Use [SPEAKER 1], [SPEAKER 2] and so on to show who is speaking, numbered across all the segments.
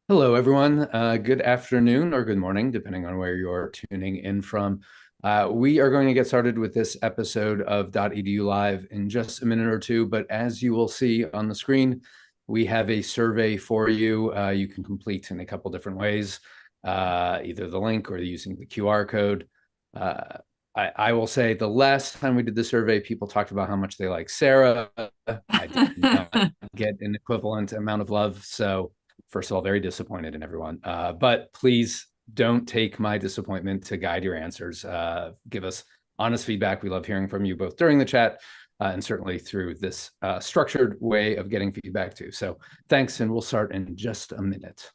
[SPEAKER 1] Hello, everyone. Good afternoon or good morning, depending on where you're tuning in from. We are going to get started with this episode of dotEDU Live in just a minute or two. But as you will see on the screen, we have a survey for you. You can complete in a couple different ways, either the link or using the QR code. Uh, I will say the last time we did the survey, people talked about how much they like Sarah. I did not get an equivalent amount of love. So first of all, very disappointed in everyone. But please don't take my disappointment to guide your answers. Give us honest feedback. We love hearing from you both during the chat and certainly through this structured way of getting feedback too. So thanks, and we'll start in just a minute.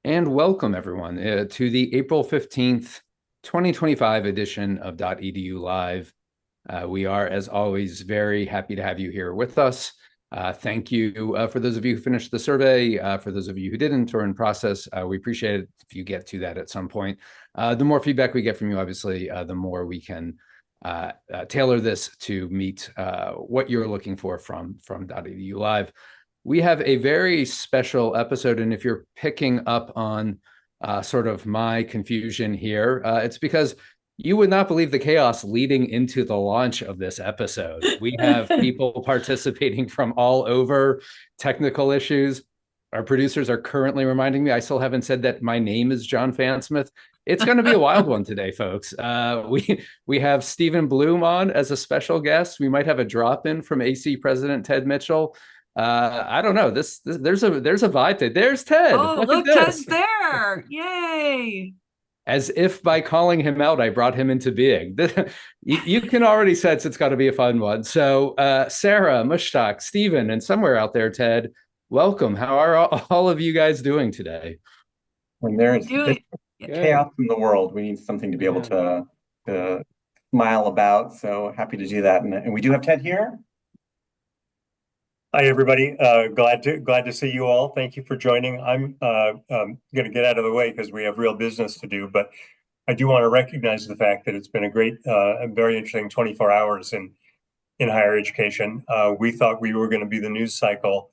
[SPEAKER 1] And welcome, everyone, to the April 15th, 2025 edition of dotEDU Live. We are, as always, very happy to have you here with us. Thank you for those of you who finished the survey. For those of you who didn't or in process, we appreciate it if you get to that at some point. The more feedback we get from you, obviously, the more we can tailor this to meet what you're looking for from dotEDU Live. We have a very special episode, and if you're picking up on sort of my confusion here, it's because you would not believe the chaos leading into the launch of this episode. We have people participating from all over, technical issues. Our producers are currently reminding me I still haven't said that my name is John Fansmith. It's going to be a wild one today, folks. We have Stephen Bloom on as a special guest. We might have a drop in from AC President Ted Mitchell. I don't know. There's a vibe there. There's Ted.
[SPEAKER 2] Oh,
[SPEAKER 1] Look at
[SPEAKER 2] look,
[SPEAKER 1] this.
[SPEAKER 2] Ted's there. Yay.
[SPEAKER 1] As if by calling him out, I brought him into being. You can already sense it's got to be a fun one. So, Sarah, Mushtaq, Stephen, and somewhere out there, Ted, welcome. How are all of you guys doing today?
[SPEAKER 3] When there's
[SPEAKER 2] Doing
[SPEAKER 3] chaos in the world, we need something to be able to smile about. So happy to do that. And we do have Ted here.
[SPEAKER 4] Hi, everybody. Glad to see you all. Thank you for joining. I'm going to get out of the way because we have real business to do, but I do want to recognize the fact that it's been a great and very interesting 24 hours in higher education. We thought we were going to be the news cycle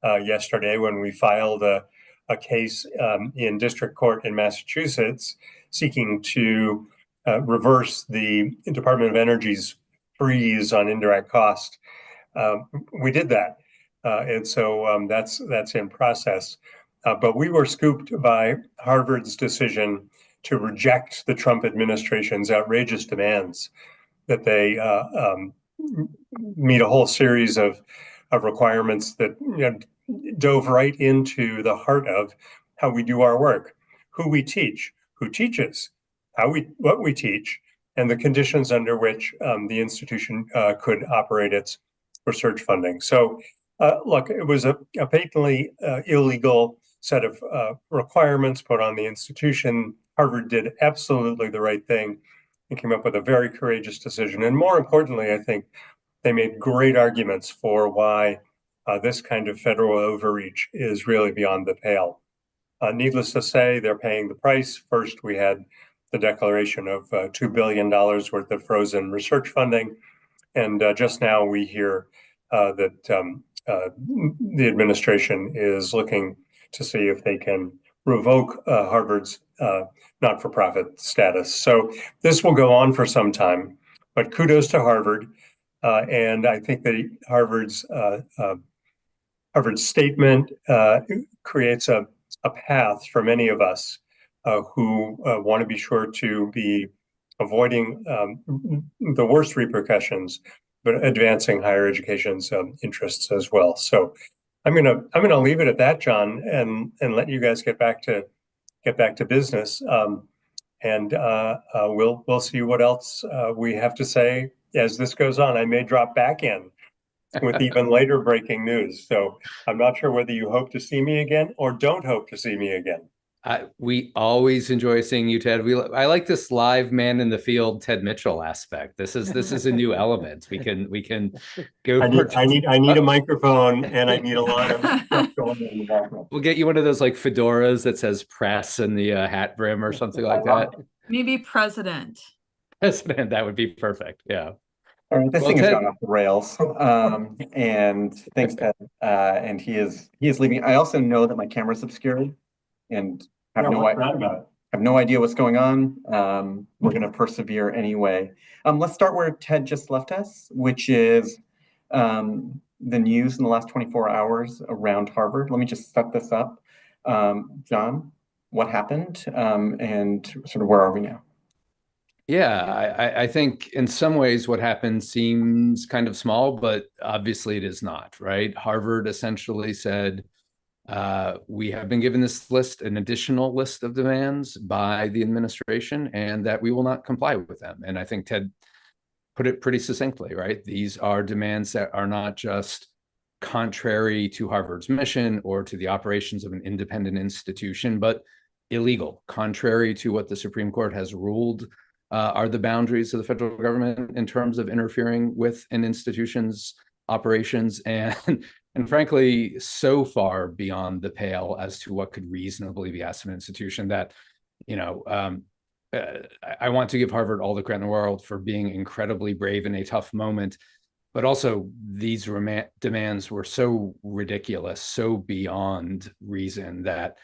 [SPEAKER 4] yesterday when we filed a case in district court in Massachusetts seeking to reverse the Department of Energy's freeze on indirect cost. We did that. And so that's in process. But we were scooped by Harvard's decision to reject the Trump administration's outrageous demands that they meet a whole series of requirements that dove right into the heart of how we do our work, who we teach, who teaches, what we teach, and the conditions under which the institution could operate its research funding. So, look, it was a patently illegal set of requirements put on the institution. Harvard did absolutely the right thing and came up with a very courageous decision. And more importantly, I think they made great arguments for why this kind of federal overreach is really beyond the pale. Needless to say, they're paying the price. First, we had the declaration of $2 billion worth of frozen research funding. And just now we hear that the administration is looking to see if they can revoke Harvard's not-for-profit status. So this will go on for some time, but kudos to Harvard. And I think that Harvard's statement creates a path for many of us who want to be sure to be avoiding the worst repercussions, but advancing higher education's interests as well. So I'm gonna leave it at that, John, and let you guys get back to business. And we'll see what else we have to say as this goes on. I may drop back in with even later breaking news. So I'm not sure whether you hope to see me again or don't hope to see me again.
[SPEAKER 1] We always enjoy seeing you, Ted. I like this live man in the field, Ted Mitchell aspect. This is a new element. We can go.
[SPEAKER 4] I need a microphone, and I need a lot of stuff going on in the background.
[SPEAKER 1] We'll get you one of those like fedoras that says press in the hat brim or something like that.
[SPEAKER 2] Maybe president.
[SPEAKER 1] President, that would be perfect. Yeah.
[SPEAKER 3] All right, this
[SPEAKER 1] Well,
[SPEAKER 3] thing has
[SPEAKER 1] Ted-
[SPEAKER 3] gone off the rails. And thanks, Ted. And he is leaving. I also know that my camera's obscured and have no idea what's going on. We're going to persevere anyway. Let's start where Ted just left us, which is the news in the last 24 hours around Harvard. Let me just set this up. John, what happened? And sort of where are we now?
[SPEAKER 1] Yeah, I think in some ways what happened seems kind of small, but obviously it is not, right? Harvard essentially said, we have been given this list, an additional list of demands by the administration, and that we will not comply with them. And I think Ted put it pretty succinctly, right? These are demands that are not just contrary to Harvard's mission or to the operations of an independent institution, but illegal, contrary to what the Supreme Court has ruled are the boundaries of the federal government in terms of interfering with an institution's operations, and frankly, so far beyond the pale as to what could reasonably be asked of an institution that, I want to give Harvard all the credit in the world for being incredibly brave in a tough moment, but also these demands were so ridiculous, so beyond reason that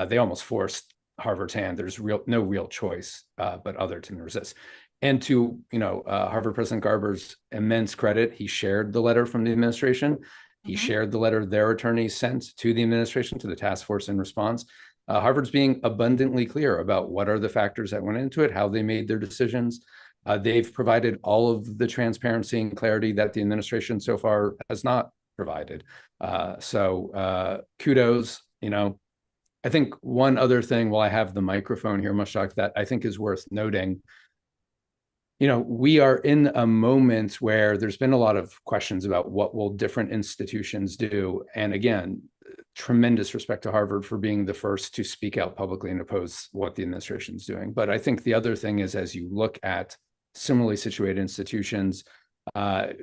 [SPEAKER 1] they almost forced Harvard's hand. There's no real choice but other to resist. And to Harvard President Garber's immense credit, he shared the letter from the administration. He shared the letter their attorneys sent to the administration, to the task force in response. Harvard's being abundantly clear about what are the factors that went into it, how they made their decisions. They've provided all of the transparency and clarity that the administration so far has not provided. So kudos, I think one other thing while I have the microphone here, Mushak, that I think is worth noting, we are in a moment where there's been a lot of questions about what will different institutions do. And again, tremendous respect to Harvard for being the first to speak out publicly and oppose what the administration is doing. But I think the other thing is, as you look at similarly situated institutions, I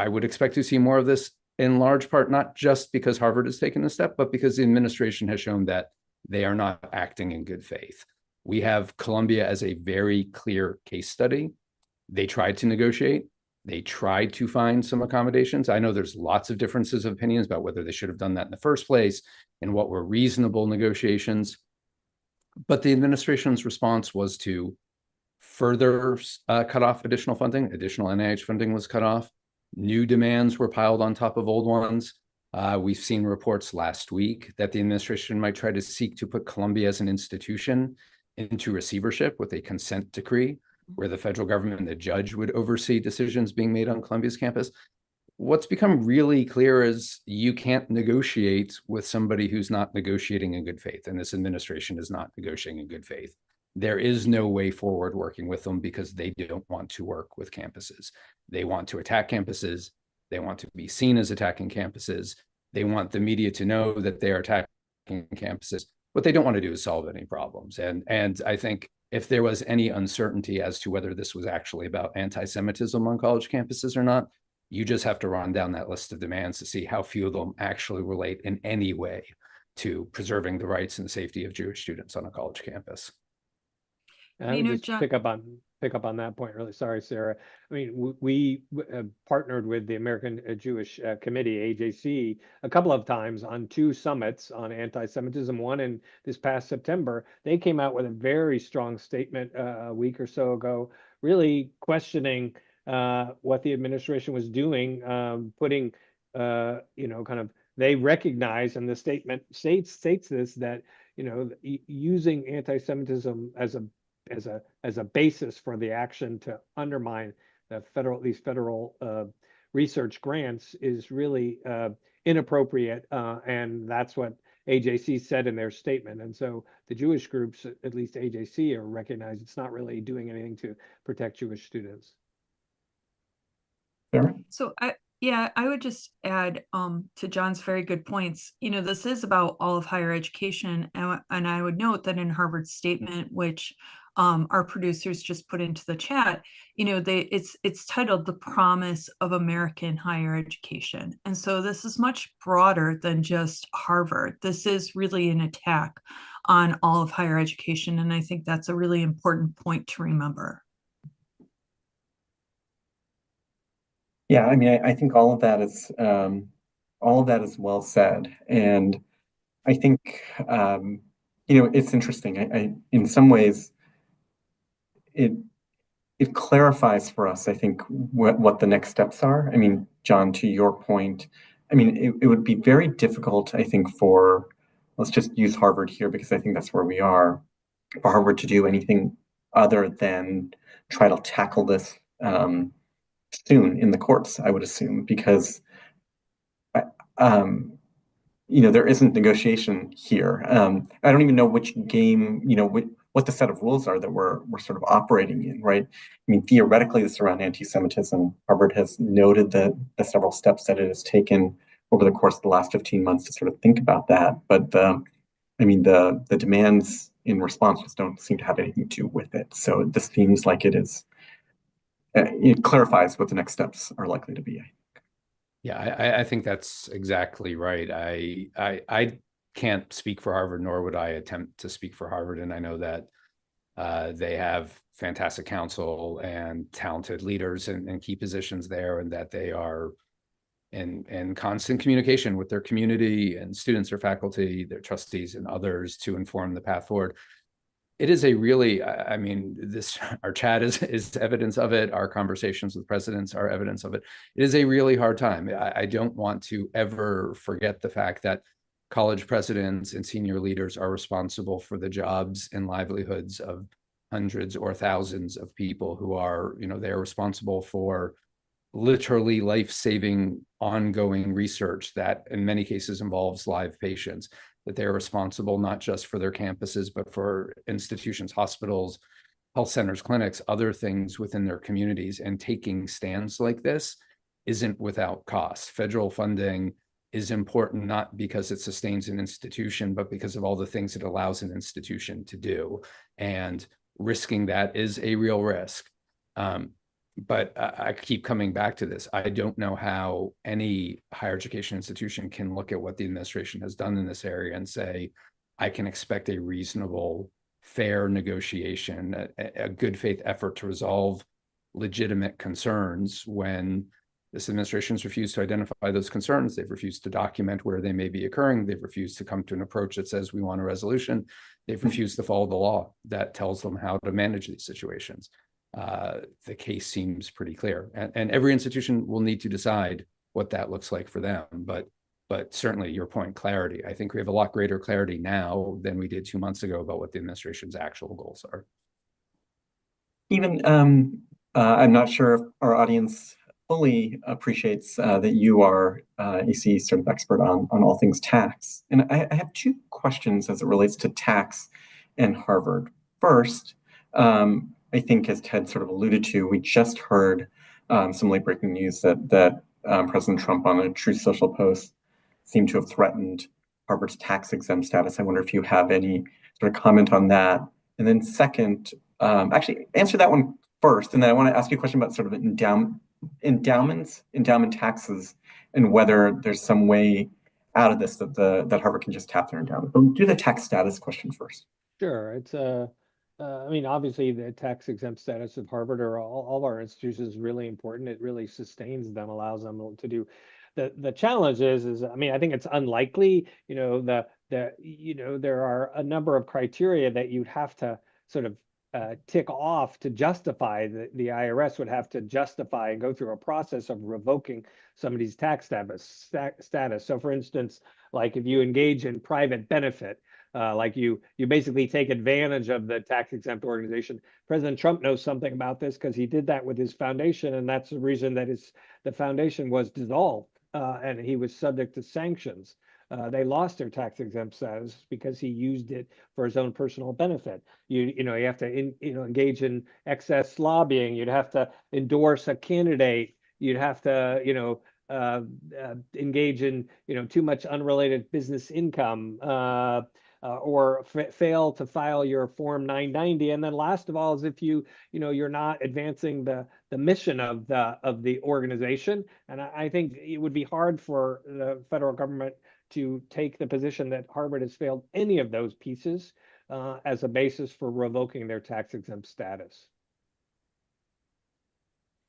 [SPEAKER 1] would expect to see more of this, in large part, not just because Harvard has taken this step, but because the administration has shown that they are not acting in good faith. We have Columbia as a very clear case study. They tried to negotiate. They tried to find some accommodations. I know there's lots of differences of opinions about whether they should have done that in the first place and what were reasonable negotiations. But the administration's response was to further cut off additional funding. Additional NIH funding was cut off. New demands were piled on top of old ones. We've seen reports last week that the administration might try to seek to put Columbia as an institution into receivership with a consent decree where the federal government and the judge would oversee decisions being made on Columbia's campus. What's become really clear is you can't negotiate with somebody who's not negotiating in good faith, and this administration is not negotiating in good faith. There is no way forward working with them because they don't want to work with campuses. They want to attack campuses. They want to be seen as attacking campuses. They want the media to know that they are attacking campuses. What they don't want to do is solve any problems. And I think if there was any uncertainty as to whether this was actually about anti-Semitism on college campuses or not, you just have to run down that list of demands to see how few of them actually relate in any way to preserving the rights and safety of Jewish students on a college campus.
[SPEAKER 5] Just
[SPEAKER 2] John,
[SPEAKER 5] pick up on that point. Really sorry, Sarah. I mean, we partnered with the American Jewish Committee, AJC, a couple of times on 2 summits on anti-Semitism. One in this past September. They came out with a very strong statement a week or so ago, really questioning what the administration was doing, putting, they recognize, and the statement states this, that using anti-Semitism as a as a basis for the action to undermine these federal research grants is really inappropriate, and that's what AJC said in their statement. And so the Jewish groups, at least AJC, are recognized it's not really doing anything to protect Jewish students.
[SPEAKER 3] Sarah?
[SPEAKER 2] So I would just add to John's very good points. You know, this is about all of higher education, and I would note that in Harvard's statement, which our producers just put into the chat, you know, it's titled "The Promise of American Higher Education," and so this is much broader than just Harvard. This is really an attack on all of higher education, and I think that's a really important point to remember.
[SPEAKER 3] Yeah, I mean, I think all of that is well said, and I think you know, it's interesting. I in some ways it clarifies for us, I think, what the next steps are. I mean, John, to your point, I mean, it would be very difficult, I think, for, let's just use Harvard here because I think that's where we are, for Harvard to do anything other than try to tackle this soon in the courts, I would assume, because you know, there isn't negotiation here. I don't even know which game, you know, what the set of rules are that we're sort of operating in, right? I mean, theoretically, this is around anti-Semitism. Harvard has noted the several steps that it has taken over the course of the last 15 months to sort of think about that. But I mean, the demands in response just don't seem to have anything to do with it. So this seems like it clarifies what the next steps are likely to be.
[SPEAKER 1] Yeah, I think that's exactly right. I can't speak for Harvard, nor would I attempt to speak for Harvard. And I know that they have fantastic counsel and talented leaders in key positions there, and that they are in constant communication with their community and students or faculty, their trustees and others to inform the path forward. It is a really, I mean, our chat is evidence of it. Our conversations with presidents are evidence of it. It is a really hard time. I don't want to ever forget the fact that college presidents and senior leaders are responsible for the jobs and livelihoods of hundreds or thousands of people who are, you know, they're responsible for literally life-saving ongoing research that in many cases involves live patients, that they're responsible not just for their campuses, but for institutions, hospitals, health centers, clinics, other things within their communities. And taking stands like this isn't without cost. Federal funding is important, not because it sustains an institution, but because of all the things it allows an institution to do. And risking that is a real risk. But I keep coming back to this. I don't know how any higher education institution can look at what the administration has done in this area and say, I can expect a reasonable, fair negotiation, a good faith effort to resolve legitimate concerns when this administration's refused to identify those concerns. They've refused to document where they may be occurring. They've refused to come to an approach that says we want a resolution. They've refused to follow the law that tells them how to manage these situations. The case seems pretty clear, and every institution will need to decide what that looks like for them. But certainly your point, clarity. I think we have a lot greater clarity now than we did 2 months ago about what the administration's actual goals are.
[SPEAKER 3] Even I'm not sure if our audience fully appreciates that you are EC sort of expert on all things tax. And I have two questions as it relates to tax and Harvard. First, I think as Ted sort of alluded to, we just heard some late breaking news that President Trump on a Truth Social post seemed to have threatened Harvard's tax exempt status. I wonder if you have any sort of comment on that. And then second, actually answer that one first, and then I want to ask you a question about sort of endowment taxes, and whether there's some way out of this that Harvard can just tap their endowment. But do the tax status question first.
[SPEAKER 5] Sure, it's I mean, obviously the tax exempt status of Harvard or all of our institutions is really important. It really sustains them, allows them to do. The challenge is I mean, I think it's unlikely. You know, there are a number of criteria that you'd have to sort of tick off to justify the IRS would have to justify and go through a process of revoking somebody's tax status. So, for instance, like if you engage in private benefit, Like you basically take advantage of the tax exempt organization. President Trump knows something about this because he did that with his foundation, and that's the reason that the foundation was dissolved, and he was subject to sanctions. They lost their tax exempt status because he used it for his own personal benefit. You have to engage in excess lobbying. You'd have to endorse a candidate. You'd have to engage in too much unrelated business income. Or fail to file your Form 990, and then last of all is if you're not advancing the mission of the organization. And I think it would be hard for the federal government to take the position that Harvard has failed any of those pieces as a basis for revoking their tax exempt status.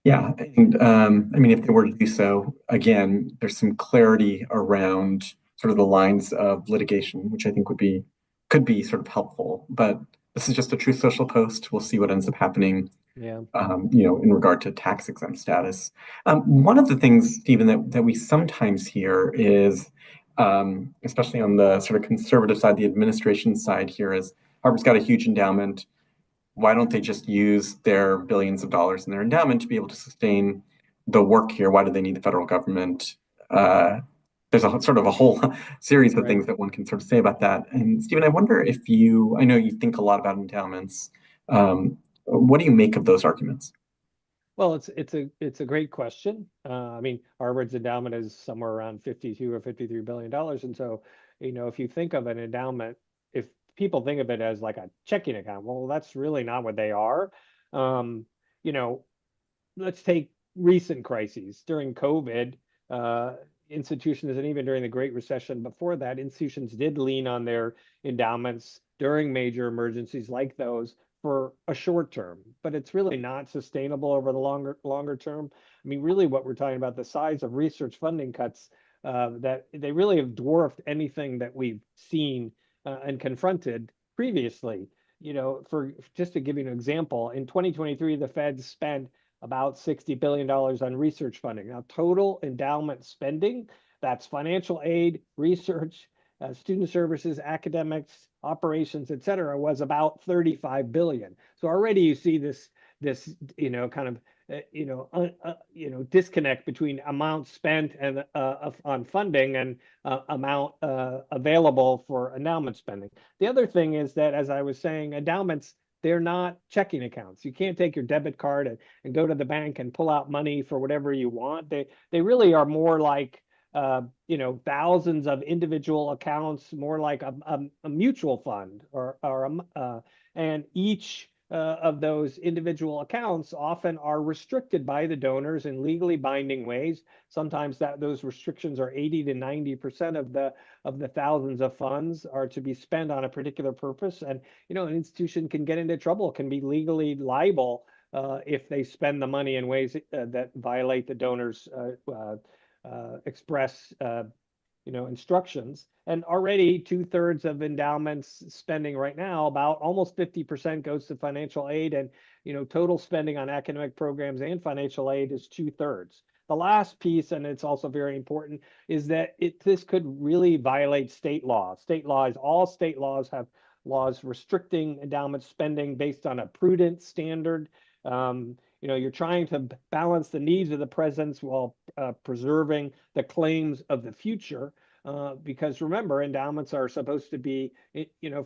[SPEAKER 3] Yeah, and I mean, if they were to do so, again, there's some clarity around sort of the lines of litigation, which I think could be sort of helpful. But this is just a Truth Social post. We'll see what ends up happening,
[SPEAKER 5] Yeah.
[SPEAKER 3] In regard to tax exempt status. One of the things, Stephen, that we sometimes hear is, especially on the sort of conservative side, the administration side here, is Harvard's got a huge endowment. Why don't they just use their billions of dollars in their endowment to be able to sustain the work here? Why do they need the federal government? There's a sort of a whole series of things that one can sort of say about that. And Stephen, I wonder if I know you think a lot about endowments. What do you make of those arguments?
[SPEAKER 5] Well, it's a great question. I mean, Harvard's endowment is somewhere around 52 or 53 billion dollars, and so if you think of an endowment, if people think of it as like a checking account, well, that's really not what they are. You know, let's take recent crises during COVID. Institutions, and even during the Great Recession before that, institutions did lean on their endowments during major emergencies like those for a short term, but it's really not sustainable over the longer term. I mean, really what we're talking about, the size of research funding cuts, that they really have dwarfed anything that we've seen and confronted previously. For just to give you an example, in 2023, the Fed spent about $60 billion on research funding. Now, total endowment spending, that's financial aid, research, student services, academics, operations, et cetera, was about 35 billion. So already you see this kind of disconnect between amount spent and on funding and amount available for endowment spending. The other thing is that, as I was saying, endowments, they're not checking accounts. You can't take your debit card and go to the bank and pull out money for whatever you want. They really are more like thousands of individual accounts, more like a mutual fund, and each of those individual accounts often are restricted by the donors in legally binding ways. Sometimes those restrictions are 80 to 90% of the thousands of funds are to be spent on a particular purpose. And an institution can get into trouble, can be legally liable if they spend the money in ways that violate the donors' express instructions. And already 2/3 of endowments spending right now, about almost 50% goes to financial aid, and total spending on academic programs and financial aid is 2/3. The last piece, and it's also very important, is that this could really violate state law. All state laws have laws restricting endowment spending based on a prudent standard. You're trying to balance the needs of the present while preserving the claims of the future. Because remember, endowments are supposed to be,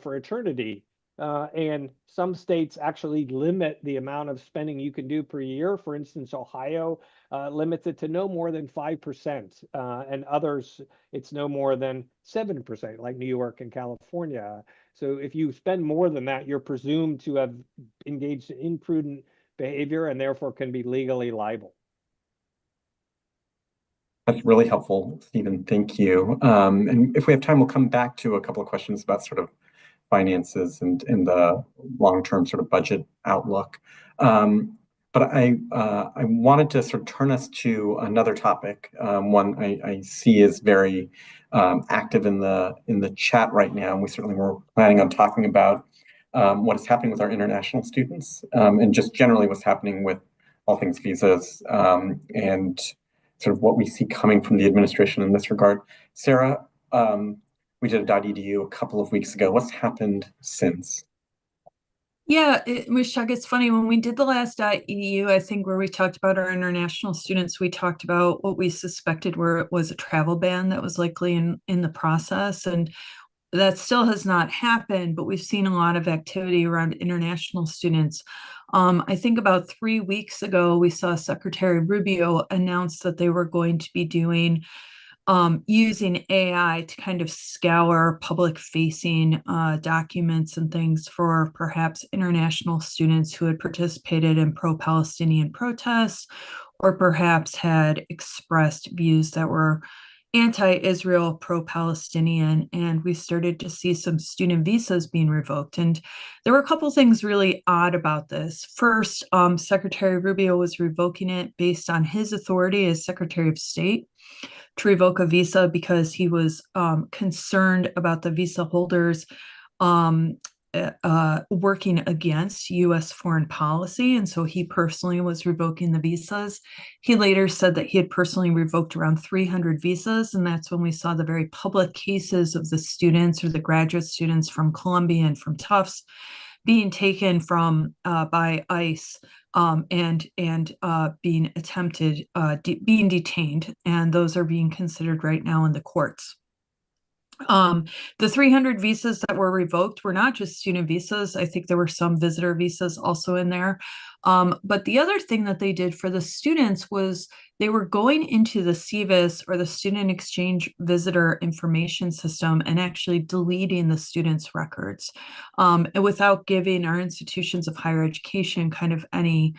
[SPEAKER 5] for eternity. And some states actually limit the amount of spending you can do per year. For instance, Ohio limits it to no more than 5%, and others it's no more than 7%, like New York and California. So if you spend more than that, you're presumed to have engaged in imprudent behavior and therefore can be legally liable.
[SPEAKER 3] That's really helpful, Stephen. Thank you. And if we have time, we'll come back to a couple of questions about sort of finances and the long-term sort of budget outlook. But I wanted to sort of turn us to another topic, one I see is very active in the chat right now, and we certainly were planning on talking about what is happening with our international students, and just generally what's happening with all things visas, and sort of what we see coming from the administration in this regard. Sarah, we did a .edu a couple of weeks ago. What's happened since?
[SPEAKER 2] Yeah, Chuck, it's funny, when we did the last .edu, I think where we talked about our international students, we talked about what we suspected was a travel ban that was likely in the process. And that still has not happened, but we've seen a lot of activity around international students. I think about 3 weeks ago, we saw Secretary Rubio announce that they were going to be doing using AI to kind of scour public-facing documents and things for perhaps international students who had participated in pro-Palestinian protests or perhaps had expressed views that were anti-Israel, pro-Palestinian, and we started to see some student visas being revoked. And there were a couple things really odd about this. First, Secretary Rubio was revoking it based on his authority as Secretary of State to revoke a visa because he was concerned about the visa holders working against U.S. foreign policy. And so he personally was revoking the visas. He later said that he had personally revoked around 300 visas. And that's when we saw the very public cases of the students or the graduate students from Columbia and from Tufts being taken from by ICE and being attempted being detained, and those are being considered right now in the courts. The 300 visas that were revoked were not just student visas. I think there were some visitor visas also in there. But the other thing that they did for the students was they were going into the SEVIS, or the Student Exchange Visitor Information System, and actually deleting the students' records and without giving our institutions of higher education kind of any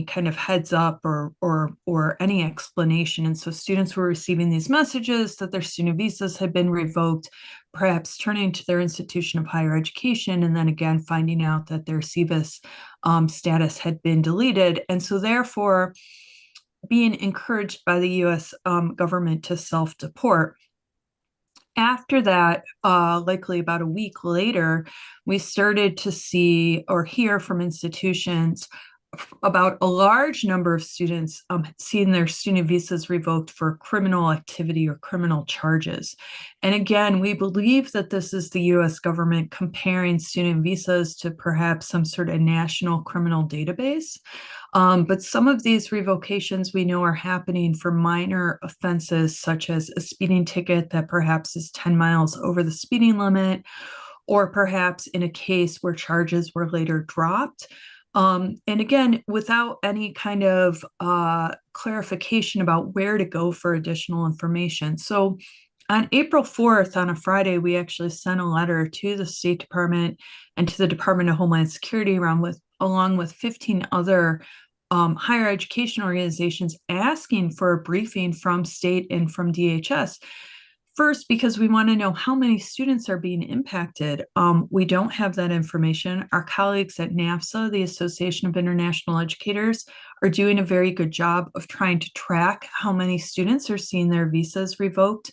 [SPEAKER 2] kind of heads up or any explanation. And so students were receiving these messages that their student visas had been revoked, perhaps turning to their institution of higher education, and then again finding out that their SEVIS status had been deleted. And so therefore being encouraged by the US government to self-deport. After that, likely about a week later, we started to see or hear from institutions about a large number of students seeing their student visas revoked for criminal activity or criminal charges. And again, we believe that this is the US government comparing student visas to perhaps some sort of national criminal database. But some of these revocations we know are happening for minor offenses, such as a speeding ticket that perhaps is 10 miles over the speeding limit, or perhaps in a case where charges were later dropped. And again, without any kind of clarification about where to go for additional information. So on April 4th, on a Friday, we actually sent a letter to the State Department and to the Department of Homeland Security along with 15 other higher education organizations asking for a briefing from state and from DHS. First, because we want to know how many students are being impacted. We don't have that information. Our colleagues at NAFSA, the Association of International Educators, are doing a very good job of trying to track how many students are seeing their visas revoked.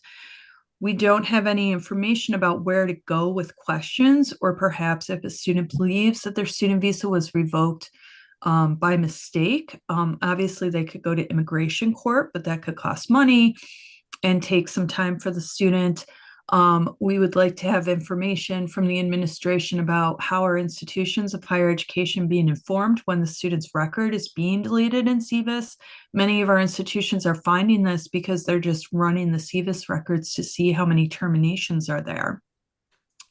[SPEAKER 2] We don't have any information about where to go with questions, or perhaps if a student believes that their student visa was revoked by mistake. Obviously, they could go to immigration court, but that could cost money and take some time for the student. We would like to have information from the administration about how our institutions of higher education being informed when the student's record is being deleted in SEVIS. Many of our institutions are finding this because they're just running the SEVIS records to see how many terminations are there.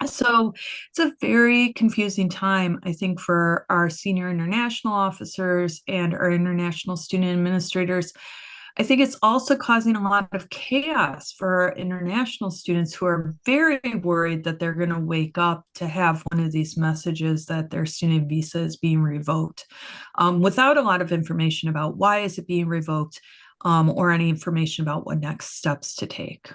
[SPEAKER 2] So it's a very confusing time, I think, for our senior international officers and our international student administrators. I think it's also causing a lot of chaos for our international students who are very worried that they're going to wake up to have one of these messages that their student visa is being revoked without a lot of information about why is it being revoked or any information about what next steps to take.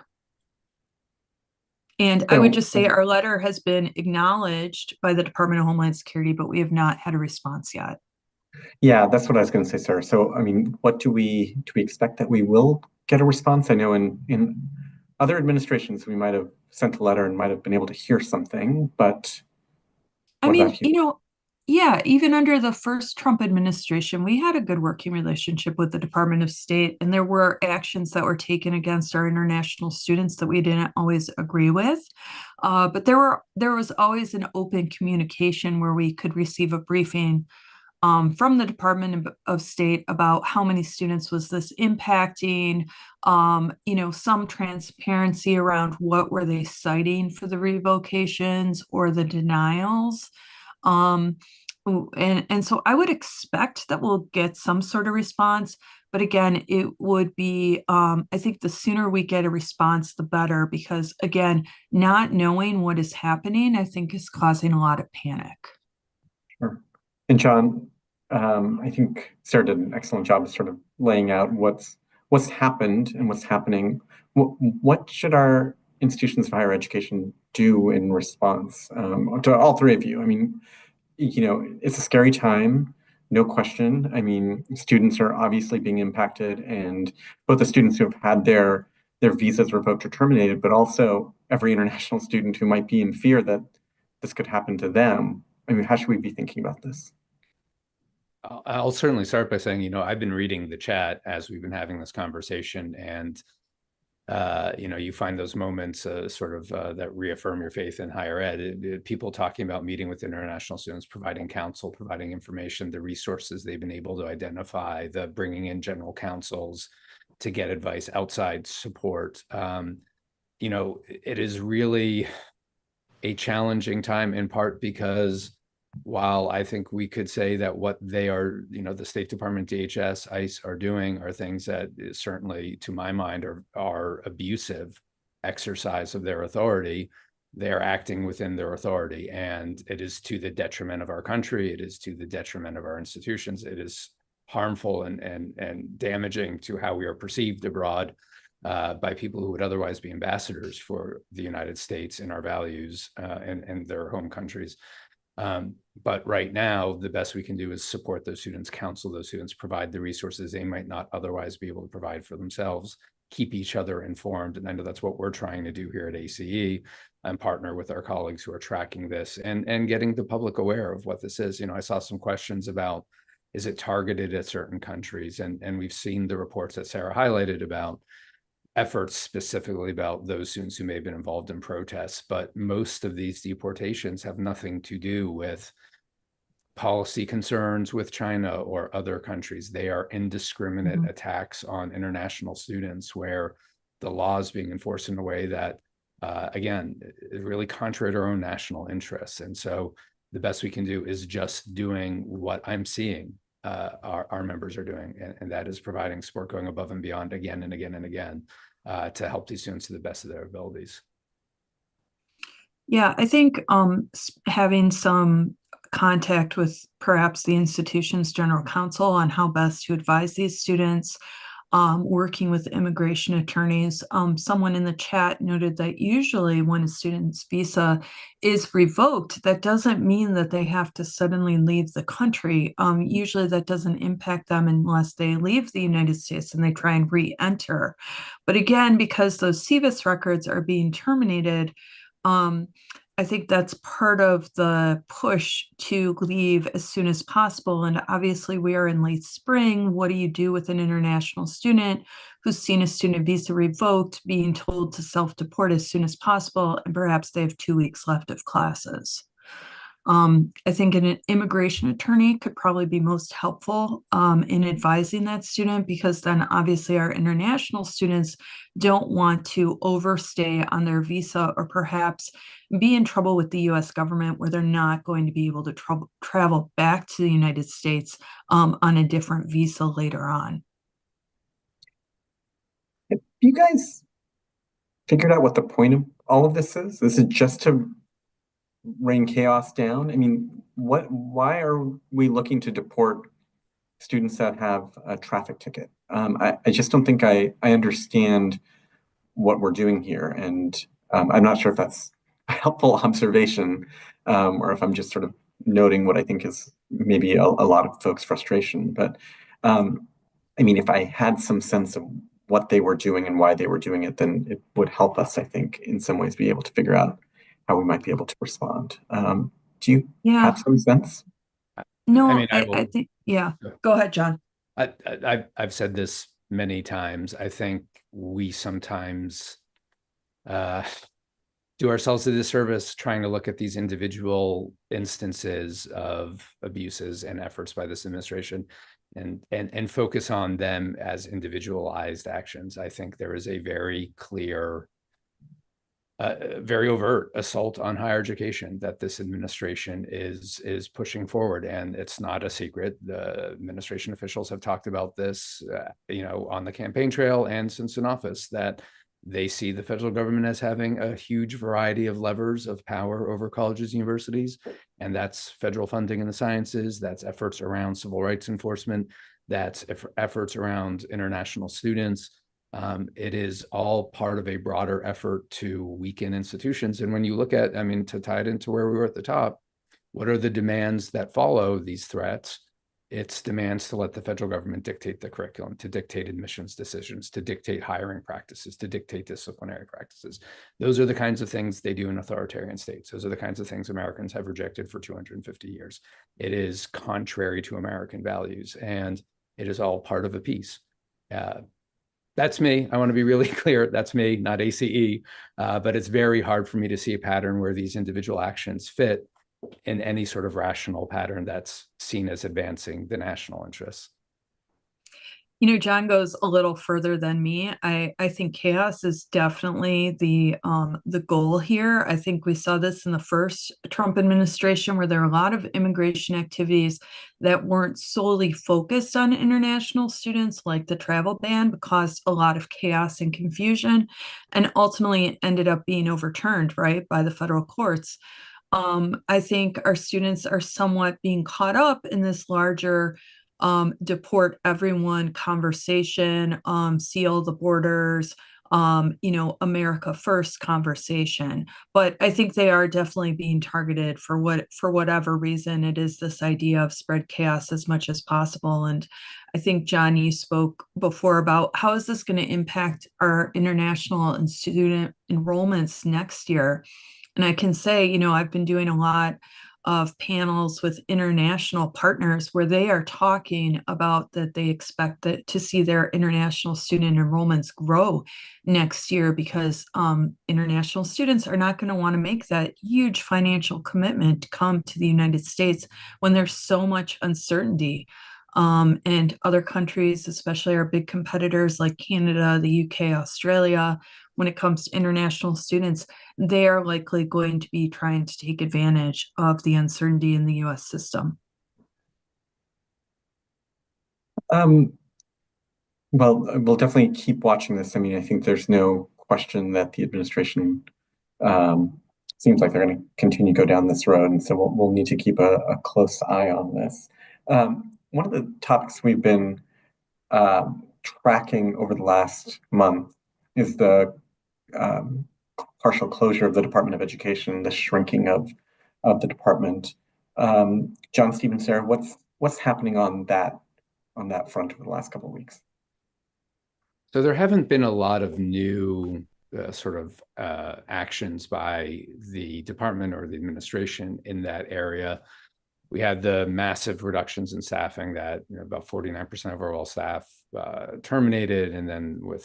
[SPEAKER 2] And I would just say our letter has been acknowledged by the Department of Homeland Security, but we have not had a response yet.
[SPEAKER 3] Yeah, that's what I was going to say, sir. So, I mean, what do we expect that we will get a response? I know in other administrations, we might have sent a letter and might have been able to hear something, but
[SPEAKER 2] I mean, you know, Yeah, even under the first Trump administration, we had a good working relationship with the Department of State, and there were actions that were taken against our international students that we didn't always agree with. But there was always an open communication where we could receive a briefing from the Department of State about how many students was this impacting, some transparency around what were they citing for the revocations or the denials. Um, and so I would expect that we'll get some sort of response. But again, it would be, I think the sooner we get a response, the better, because again, not knowing what is happening, I think is causing a lot of panic.
[SPEAKER 3] Sure. And John, I think Sarah did an excellent job of sort of laying out what's happened and what's happening. What should our institutions of higher education do in response to all three of you? I mean, it's a scary time, no question. I mean, students are obviously being impacted, and both the students who have had their visas revoked or terminated, but also every international student who might be in fear that this could happen to them. I mean, how should we be thinking about this?
[SPEAKER 1] I'll certainly start by saying, I've been reading the chat as we've been having this conversation, and you find those moments that reaffirm your faith in higher ed. People talking about meeting with international students, providing counsel, providing information, the resources they've been able to identify, the bringing in general counsels to get advice, outside support. It is really a challenging time, in part because while I think we could say that what they are, the State Department, DHS, ICE are doing are things that certainly, to my mind, are abusive exercise of their authority, they are acting within their authority. And it is to the detriment of our country. It is to the detriment of our institutions. It is harmful and damaging to how we are perceived abroad by people who would otherwise be ambassadors for the United States and our values and their home countries. But right now, the best we can do is support those students, counsel those students, provide the resources they might not otherwise be able to provide for themselves, keep each other informed. And I know that's what we're trying to do here at ACE, and partner with our colleagues who are tracking this and getting the public aware of what this is. I saw some questions about, is it targeted at certain countries? And we've seen the reports that Sarah highlighted about efforts specifically about those students who may have been involved in protests, but most of these deportations have nothing to do with policy concerns with China or other countries. They are indiscriminate attacks on international students where the law is being enforced in a way that, again, is really contrary to our own national interests. And so the best we can do is just doing what I'm seeing our members are doing, and that is providing support, going above and beyond again and again and again to help these students to the best of their abilities.
[SPEAKER 2] Yeah, I think having some contact with perhaps the institution's general counsel on how best to advise these students, working with immigration attorneys. Someone in the chat noted that usually when a student's visa is revoked, that doesn't mean that they have to suddenly leave the country. Usually that doesn't impact them unless they leave the United States and they try and re-enter. But again, because those CVIS records are being terminated, I think that's part of the push to leave as soon as possible. And obviously, we are in late spring. What do you do with an international student who's seen a student visa revoked, being told to self-deport as soon as possible, and perhaps they have 2 weeks left of classes? I think an immigration attorney could probably be most helpful in advising that student, because then obviously our international students don't want to overstay on their visa or perhaps be in trouble with the US government where they're not going to be able to travel back to the United States on a different visa later on.
[SPEAKER 3] Have you guys figured out what the point of all of this is? This is just to rain chaos down? I mean, why are we looking to deport students that have a traffic ticket? I just don't think I understand what we're doing here. And I'm not sure if that's a helpful observation or if I'm just sort of noting what I think is maybe a lot of folks' frustration. But I mean, if I had some sense of what they were doing and why they were doing it, then it would help us, I think, in some ways be able to figure out how we might be able to respond. Do you have some sense?
[SPEAKER 2] No,
[SPEAKER 1] I mean,
[SPEAKER 2] I think, yeah, go ahead, John.
[SPEAKER 1] I've said this many times. I think we sometimes do ourselves a disservice trying to look at these individual instances of abuses and efforts by this administration and focus on them as individualized actions. I think there is a very clear, very overt assault on higher education that this administration is pushing forward, and it's not a secret. The administration officials have talked about this, on the campaign trail and since in office, that they see the federal government as having a huge variety of levers of power over colleges and universities, and that's federal funding in the sciences, that's efforts around civil rights enforcement, that's efforts around international students. It is all part of a broader effort to weaken institutions. And when you look at, to tie it into where we were at the top, what are the demands that follow these threats? It's demands to let the federal government dictate the curriculum, to dictate admissions decisions, to dictate hiring practices, to dictate disciplinary practices. Those are the kinds of things they do in authoritarian states. Those are the kinds of things Americans have rejected for 250 years. It is contrary to American values, and it is all part of a piece. That's me. I want to be really clear. That's me, not ACE. But it's very hard for me to see a pattern where these individual actions fit in any sort of rational pattern that's seen as advancing the national interests.
[SPEAKER 2] John goes a little further than me. I think chaos is definitely the goal here. I think we saw this in the first Trump administration, where there are a lot of immigration activities that weren't solely focused on international students, like the travel ban, but caused a lot of chaos and confusion, and ultimately ended up being overturned, right, by the federal courts. I think our students are somewhat being caught up in this larger deport everyone conversation, seal the borders, America first conversation. But I think they are definitely being targeted for whatever reason. It is this idea of spread chaos as much as possible. And I think, John, you spoke before about how is this going to impact our international and student enrollments next year. And I can say, I've been doing a lot of panels with international partners where they are talking about that they expect to see their international student enrollments grow next year, because international students are not going to want to make that huge financial commitment to come to the United States when there's so much uncertainty. And other countries, especially our big competitors like Canada, the UK, Australia, when it comes to international students, they are likely going to be trying to take advantage of the uncertainty in the US system.
[SPEAKER 3] Well, we'll definitely keep watching this. I think there's no question that the administration seems like they're going to continue to go down this road, and so we'll need to keep a close eye on this. One of the topics we've been tracking over the last month is the partial closure of the Department of Education, the shrinking of the department. John, Steve, Sarah, what's happening on that front over the last couple of weeks?
[SPEAKER 1] So there haven't been a lot of new actions by the department or the administration in that area. We had the massive reductions in staffing that about 49% of our overall staff terminated, and then with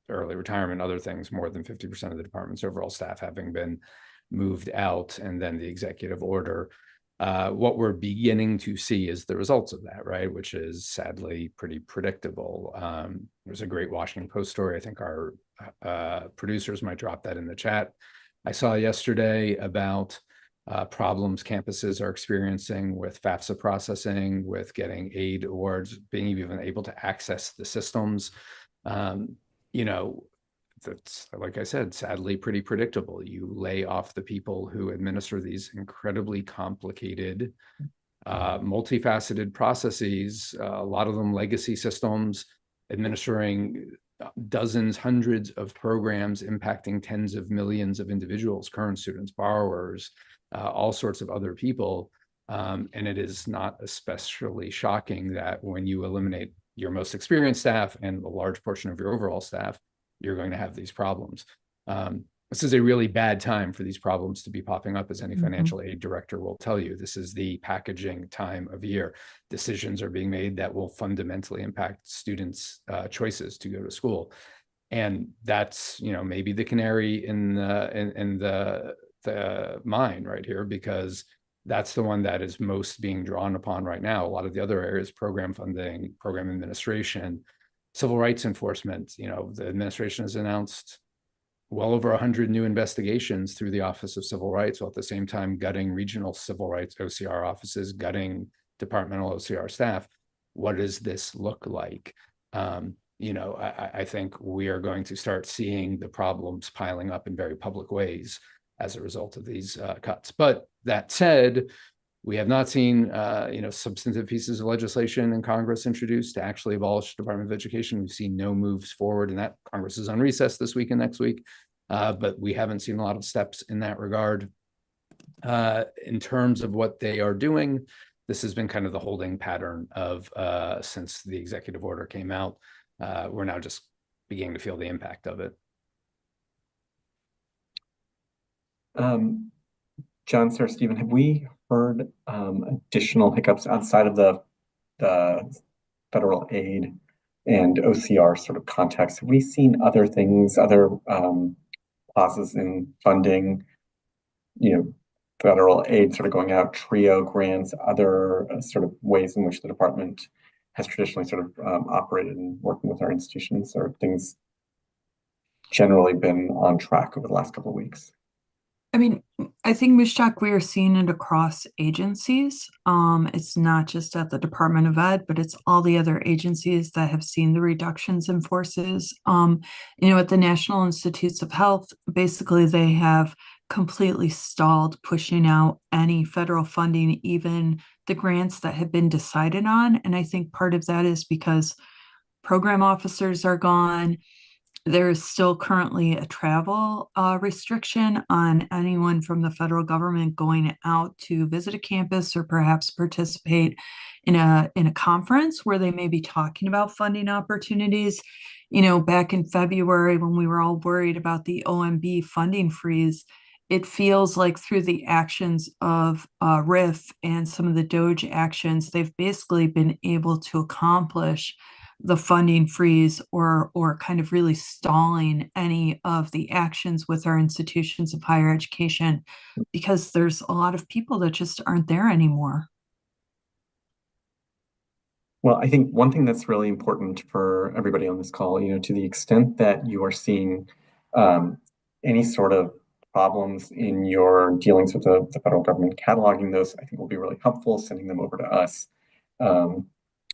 [SPEAKER 1] early retirement, other things, more than 50% of the department's overall staff having been moved out, and then the executive order. What we're beginning to see is the results of that, right? Which is sadly pretty predictable. There's a great Washington Post story. I think our producers might drop that in the chat. I saw yesterday about problems campuses are experiencing with FAFSA processing, with getting aid awards, being even able to access the systems. That's, like I said, sadly pretty predictable. You lay off the people who administer these incredibly complicated, multifaceted processes, a lot of them legacy systems, administering dozens, hundreds of programs impacting tens of millions of individuals, current students, borrowers, all sorts of other people. And it is not especially shocking that when you eliminate your most experienced staff and a large portion of your overall staff, you're going to have these problems. this is a really bad time for these problems to be popping up, as any
[SPEAKER 2] Mhm.
[SPEAKER 1] financial aid director will tell you. This is the packaging time of year. Decisions are being made that will fundamentally impact students' choices to go to school. And that's, you know, maybe the canary in the mine right here, because that's the one that is most being drawn upon right now. A lot of the other areas, program funding, program administration, civil rights enforcement, you know, the administration has announced well over 100 new investigations through the Office of Civil Rights, while at the same time gutting regional civil rights OCR offices, gutting departmental OCR staff. What does this look like? You know, I think we are going to start seeing the problems piling up in very public ways as a result of these cuts. But that said, we have not seen, you know, substantive pieces of legislation in Congress introduced to actually abolish the Department of Education. We've seen no moves forward, and that Congress is on recess this week and next week. But we haven't seen a lot of steps in that regard. In terms of what they are doing, this has been kind of the holding pattern of since the executive order came out. We're now just beginning to feel the impact of it.
[SPEAKER 3] John, Sarah, Stephen, have we heard additional hiccups outside of the federal aid and OCR sort of context? Have we seen other things, other pauses in funding, you know, federal aid sort of going out, TRIO grants, other sort of ways in which the department has traditionally sort of operated and working with our institutions, or things generally been on track over the last couple of weeks?
[SPEAKER 2] I mean, I think, Mishak, we are seeing it across agencies. It's not just at the Department of Ed, but it's all the other agencies that have seen the reductions in forces. You know, at the National Institutes of Health, basically they have completely stalled pushing out any federal funding, even the grants that have been decided on. And I think part of that is because program officers are gone. There is still currently a travel restriction on anyone from the federal government going out to visit a campus or perhaps participate in a conference where they may be talking about funding opportunities. You know, back in February when we were all worried about the OMB funding freeze, it feels like through the actions of RIF and some of the DOGE actions, they've basically been able to accomplish the funding freeze or kind of really stalling any of the actions with our institutions of higher education, because there's a lot of people that just aren't there anymore.
[SPEAKER 3] Well, I think one thing that's really important for everybody on this call, you know, to the extent that you are seeing any sort of problems in your dealings with the federal government, cataloging those, I think will be really helpful. Sending them over to us,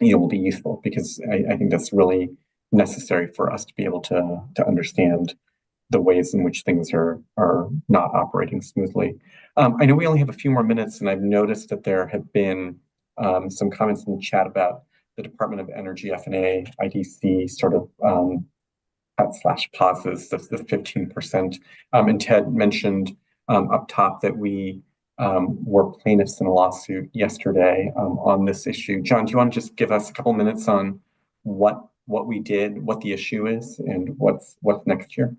[SPEAKER 3] you know, will be useful, because I think that's really necessary for us to be able to understand the ways in which things are not operating smoothly. I know we only have a few more minutes, and I've noticed that there have been some comments in the chat about the Department of Energy, F&A, IDC sort of cut/pauses, the 15%. And Ted mentioned up top that we were plaintiffs in a lawsuit yesterday on this issue. John, do you want to just give us a couple minutes on what we did, what the issue is, and what's next year?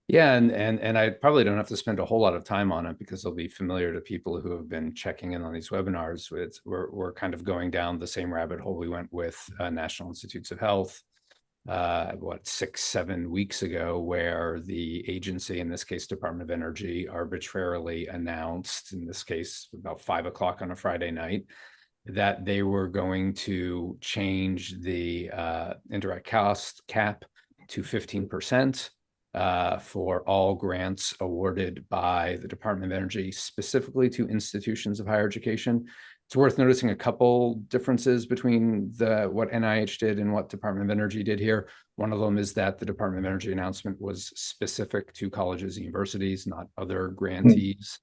[SPEAKER 1] Yeah, and I probably don't have to spend a whole lot of time on it, because they'll be familiar to people who have been checking in on these webinars. We're kind of going down the same rabbit hole we went with National Institutes of Health, 6-7 weeks ago, where the agency, in this case Department of Energy, arbitrarily announced, in this case about 5 o'clock on a Friday night, that they were going to change the indirect cost cap to 15% for all grants awarded by the Department of Energy, specifically to institutions of higher education. It's worth noticing a couple differences between what NIH did and what Department of Energy did here. One of them is that the Department of Energy announcement was specific to colleges and universities, not other grantees.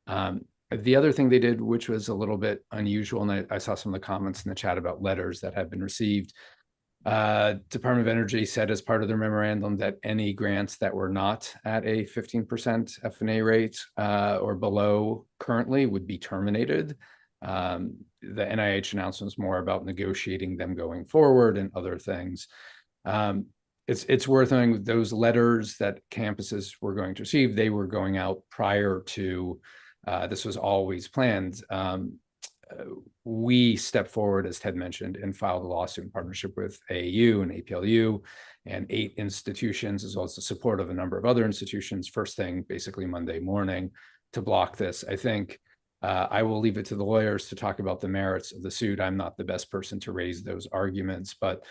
[SPEAKER 1] The other thing they did, which was a little bit unusual, and I saw some of the comments in the chat about letters that have been received. Department of Energy said as part of their memorandum that any grants that were not at a 15% F&A rate or below currently would be terminated. The NIH announcement was more about negotiating them going forward and other things. it's worth knowing those letters that campuses were going to receive, they were going out prior to this was always planned. We stepped forward, as Ted mentioned, and filed a lawsuit in partnership with AAU and APLU and 8 institutions, as well as the support of a number of other institutions, first thing basically Monday morning, to block this. I think I will leave it to the lawyers to talk about the merits of the suit. I'm not the best person to raise those arguments, but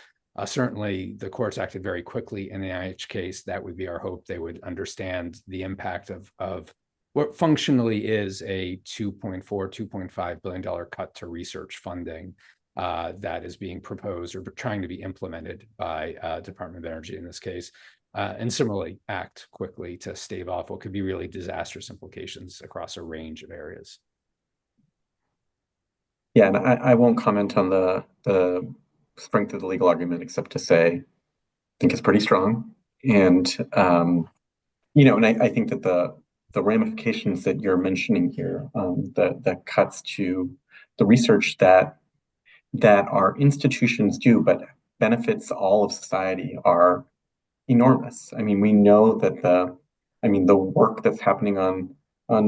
[SPEAKER 1] certainly the courts acted very quickly in the NIH case. That would be our hope. They would understand the impact of what functionally is a $2.5 billion cut to research funding that is being proposed or trying to be implemented by Department of Energy in this case. And similarly, act quickly to stave off what could be really disastrous implications across a range of areas.
[SPEAKER 3] Yeah, and I won't comment on the strength of the legal argument, except to say I think it's pretty strong. And you know, and I think that the ramifications that you're mentioning here, the cuts to the research that our institutions do, but benefits all of society, are enormous. I mean, we know that the work that's happening on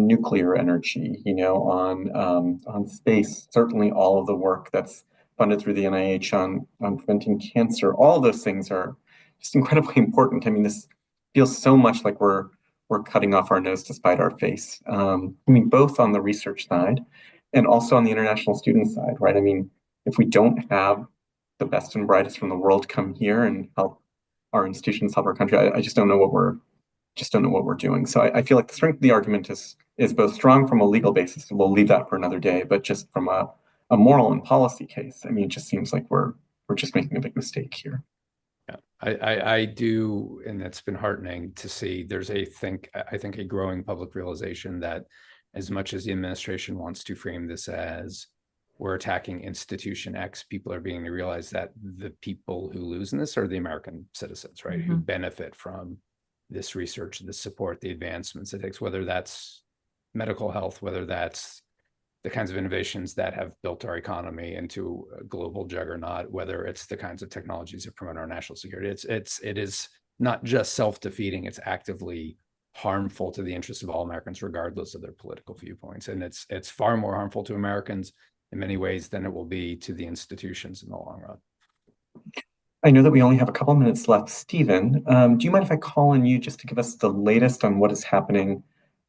[SPEAKER 3] nuclear energy, you know, on space, certainly all of the work that's funded through the NIH on preventing cancer, all of those things are just incredibly important. I mean, this feels so much like we're cutting off our nose to spite our face. I mean, both on the research side and also on the international student side, right? I mean, if we don't have the best and brightest from the world come here and help our institutions, help our country, I just don't know what we're doing. So I feel like the strength of the argument is both strong from a legal basis, and we'll leave that for another day, but just from a moral and policy case, I mean, it just seems like we're just making a big mistake here.
[SPEAKER 1] Yeah, I do, and it's been heartening to see. There's I think a growing public realization that as much as the administration wants to frame this as we're attacking institution X, people are beginning to realize that the people who lose in this are the American citizens, right? Who benefit from this research, the support, the advancements it takes, whether that's medical health, whether that's the kinds of innovations that have built our economy into a global juggernaut, whether it's the kinds of technologies that promote our national security. It is not just self-defeating, it's actively harmful to the interests of all Americans, regardless of their political viewpoints. And it's far more harmful to Americans in many ways than it will be to the institutions in the long run.
[SPEAKER 3] I know that we only have a couple minutes left. Stephen, do you mind if I call on you just to give us the latest on what is happening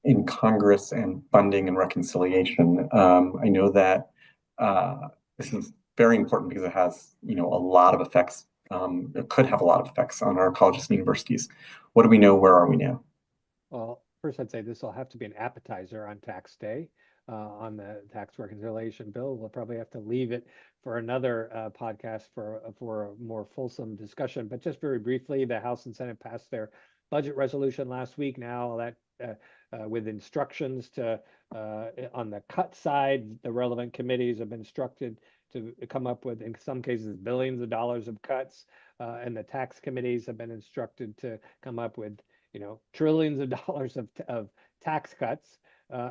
[SPEAKER 3] in Congress and funding and reconciliation? I know that this is very important because it has, you know, a lot of effects. It could have a lot of effects on our colleges and universities. What do we know? Where are we now?
[SPEAKER 5] Well, first I'd say this will have to be an appetizer on tax day. On the tax reconciliation bill, we'll probably have to leave it for another podcast for a more fulsome discussion. But just very briefly, the House and Senate passed their budget resolution last week. Now that with instructions to on the cut side, the relevant committees have been instructed to come up with, in some cases, billions of dollars of cuts, and the tax committees have been instructed to come up with, you know, trillions of dollars of tax cuts.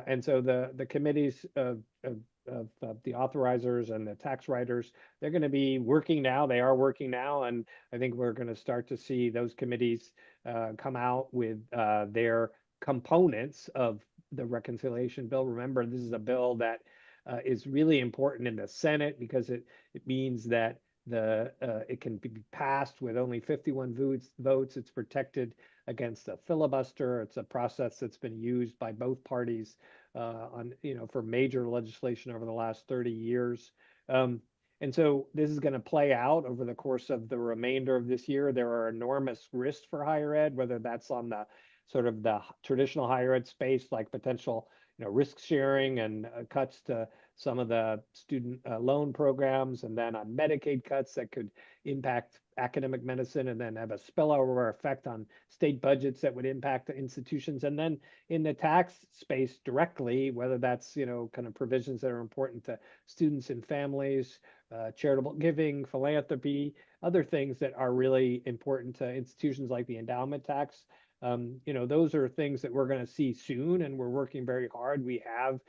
[SPEAKER 5] And so the committees of the authorizers and the tax writers, they're going to be working now. They are working now, and I think we're going to start to see those committees come out with their components of the reconciliation bill. Remember, this is a bill that is really important in the Senate because it means that it can be passed with only 51 votes. It's protected against a filibuster. It's a process that's been used by both parties for major legislation over the last 30 years. And so this is going to play out over the course of the remainder of this year. There are enormous risks for higher ed, whether that's on the sort of the traditional higher ed space, like potential risk sharing and cuts to some of the student loan programs, and then on Medicaid cuts that could impact academic medicine and then have a spillover effect on state budgets that would impact the institutions. And then in the tax space directly, whether that's, kind of provisions that are important to students and families, charitable giving, philanthropy, other things that are really important to institutions like the endowment tax. Those are things that we're going to see soon, and we're working very hard. We have,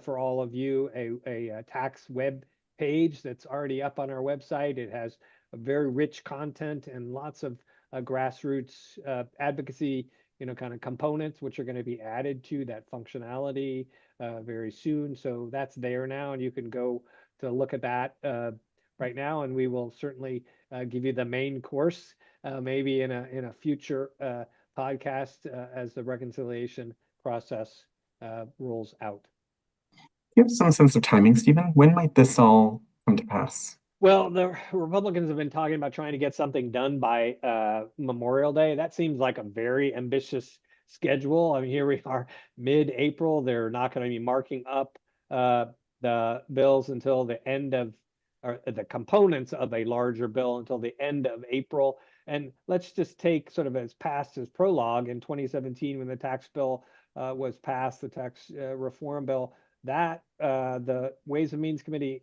[SPEAKER 5] for all of you, a tax web page that's already up on our website. It has very rich content and lots of grassroots advocacy, kind of components, which are going to be added to that functionality very soon. So that's there now, and you can go to look at that right now, and we will certainly give you the main course maybe in a future podcast as the reconciliation process rolls out.
[SPEAKER 3] Do you have some sense of timing, Stephen? When might this all come to pass?
[SPEAKER 5] Well, the Republicans have been talking about trying to get something done by Memorial Day. That seems like a very ambitious schedule. I mean, here we are mid-April. They're not going to be marking up the bills until the end of, or the components of a larger bill until the end of April. And let's just take sort of as past as prologue in 2017 when the tax bill was passed, the tax reform bill, that the Ways and Means Committee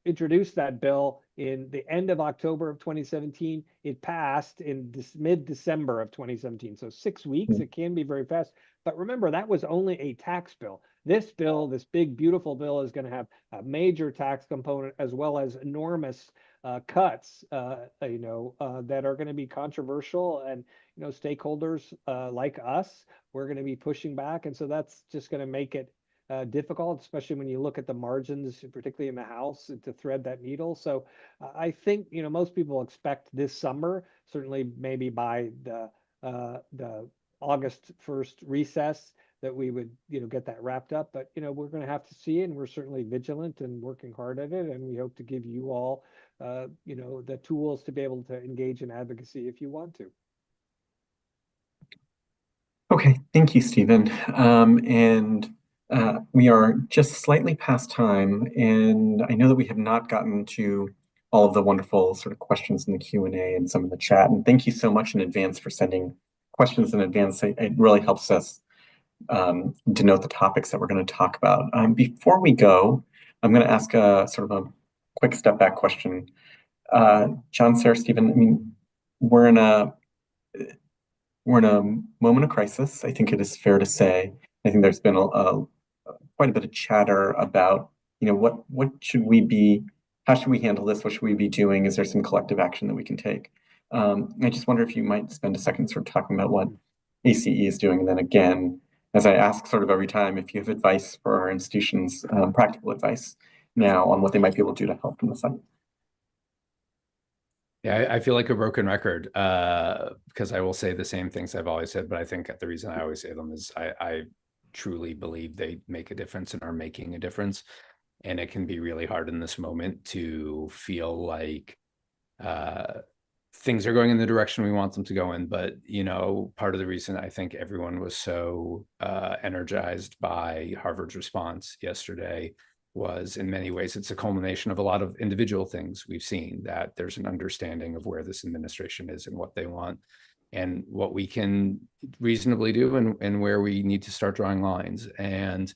[SPEAKER 5] introduced that bill in the end of October of 2017. It passed in mid-December of 2017. So 6 weeks, it can be very fast. But remember, that was only a tax bill. This bill, this big, beautiful bill, is going to have a major tax component as well as enormous cuts, that are going to be controversial. And, stakeholders like us, we're going to be pushing back. And so that's just going to make it difficult, especially when you look at the margins, particularly in the House, to thread that needle. So I think, most people expect this summer, certainly maybe by the August 1st recess, that we would, get that wrapped up. But, we're going to have to see it, and we're certainly vigilant and working hard at it. And we hope to give you all, the tools to be able to engage in advocacy if you want to.
[SPEAKER 3] Okay, thank you, Stephen. We are just slightly past time, and I know that we have not gotten to all of the wonderful sort of questions in the Q&A and some in the chat. And thank you so much in advance for sending questions in advance. It really helps us denote the topics that we're going to talk about. Before we go, I'm going to ask a sort of a quick step back question. John, Sarah, Stephen, I mean, we're in a moment of crisis. I think it is fair to say. I think there's been quite a bit of chatter about, what should we be, how should we handle this? What should we be doing? Is there some collective action that we can take? I just wonder if you might spend a second sort of talking about what ACE is doing. And then again, as I ask sort of every time, if you have advice for our institutions, practical advice now on what they might be able to do to help from the site.
[SPEAKER 1] Yeah, I feel like a broken record because I will say the same things I've always said, but I think the reason I always say them is I truly believe they make a difference and are making a difference. And it can be really hard in this moment to feel like things are going in the direction we want them to go in. But, part of the reason I think everyone was so energized by Harvard's response yesterday was, in many ways, it's a culmination of a lot of individual things we've seen, that there's an understanding of where this administration is and what they want and what we can reasonably do and where we need to start drawing lines. And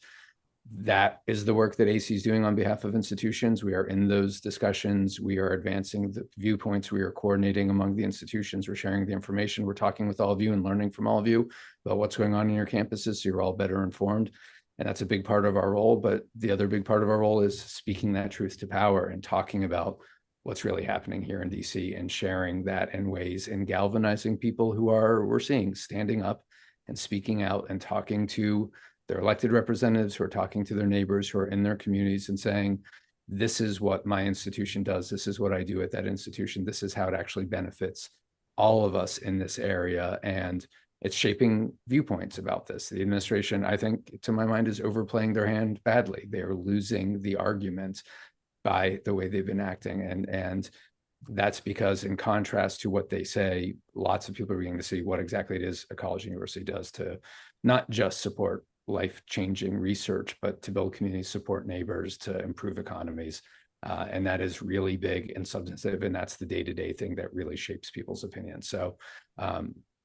[SPEAKER 1] that is the work that AC is doing on behalf of institutions. We are in those discussions. We are advancing the viewpoints. We are coordinating among the institutions. We're sharing the information. We're talking with all of you and learning from all of you about what's going on in your campuses, so you're all better informed. And that's a big part of our role. But the other big part of our role is speaking that truth to power and talking about what's really happening here in DC and sharing that in ways and galvanizing people who we're seeing standing up and speaking out and talking to their elected representatives, who are talking to their neighbors, who are in their communities and saying, this is what my institution does. This is what I do at that institution. This is how it actually benefits all of us in this area. And it's shaping viewpoints about this. The administration, I think, to my mind, is overplaying their hand badly. They are losing the argument by the way they've been acting. And that's because, in contrast to what they say, lots of people are beginning to see what exactly it is a college and university does to not just support life-changing research, but to build community, support neighbors, to improve economies. And that is really big and substantive. And that's the day-to-day thing that really shapes people's opinions. So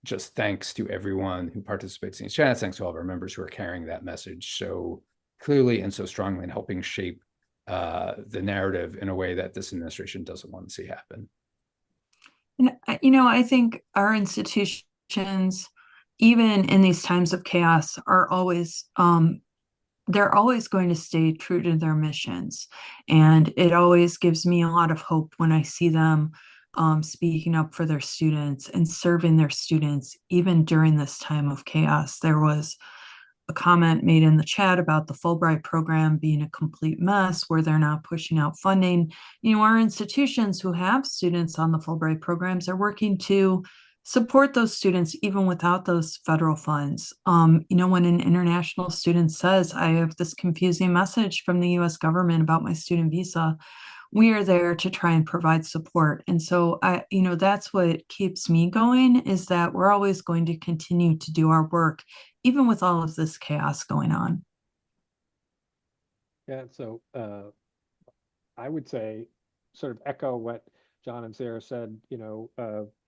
[SPEAKER 1] just thanks to everyone who participates in these chats. Thanks to all of our members who are carrying that message so clearly and so strongly and helping shape the narrative in a way that this administration doesn't want to see happen.
[SPEAKER 2] And, I think our institutions, even in these times of chaos, are always they're always going to stay true to their missions. And it always gives me a lot of hope when I see them speaking up for their students and serving their students, even during this time of chaos. There was a comment made in the chat about the Fulbright program being a complete mess where they're not pushing out funding. Our institutions who have students on the Fulbright programs are working to support those students even without those federal funds. When an international student says, I have this confusing message from the US government about my student visa, we are there to try and provide support. And so that's what keeps me going, is that we're always going to continue to do our work, even with all of this chaos going on.
[SPEAKER 5] Yeah, so I would say, sort of echo what John and Sarah said,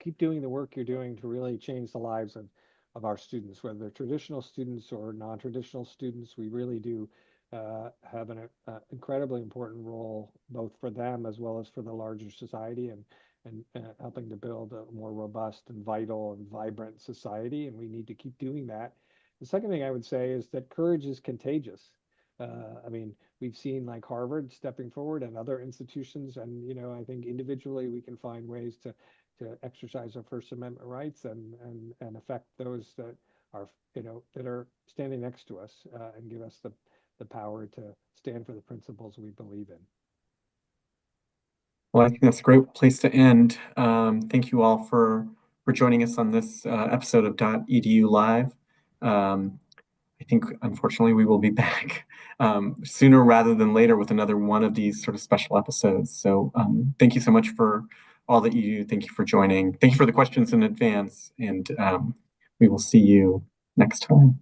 [SPEAKER 5] keep doing the work you're doing to really change the lives of our students, whether they're traditional students or non-traditional students. We really do have an incredibly important role, both for them as well as for the larger society, and helping to build a more robust and vital and vibrant society. And we need to keep doing that. The second thing I would say is that courage is contagious. I mean, we've seen like Harvard stepping forward and other institutions, and I think individually we can find ways to exercise our First Amendment rights and affect those that are that are standing next to us, and give us the power to stand for the principles we believe in.
[SPEAKER 3] Well, I think that's a great place to end. Thank you all for joining us on this episode of dotEDU Live. I think, unfortunately, we will be back sooner rather than later with another one of these sort of special episodes. So thank you so much for all that you do. Thank you for joining. Thank you for the questions in advance. And we will see you next time.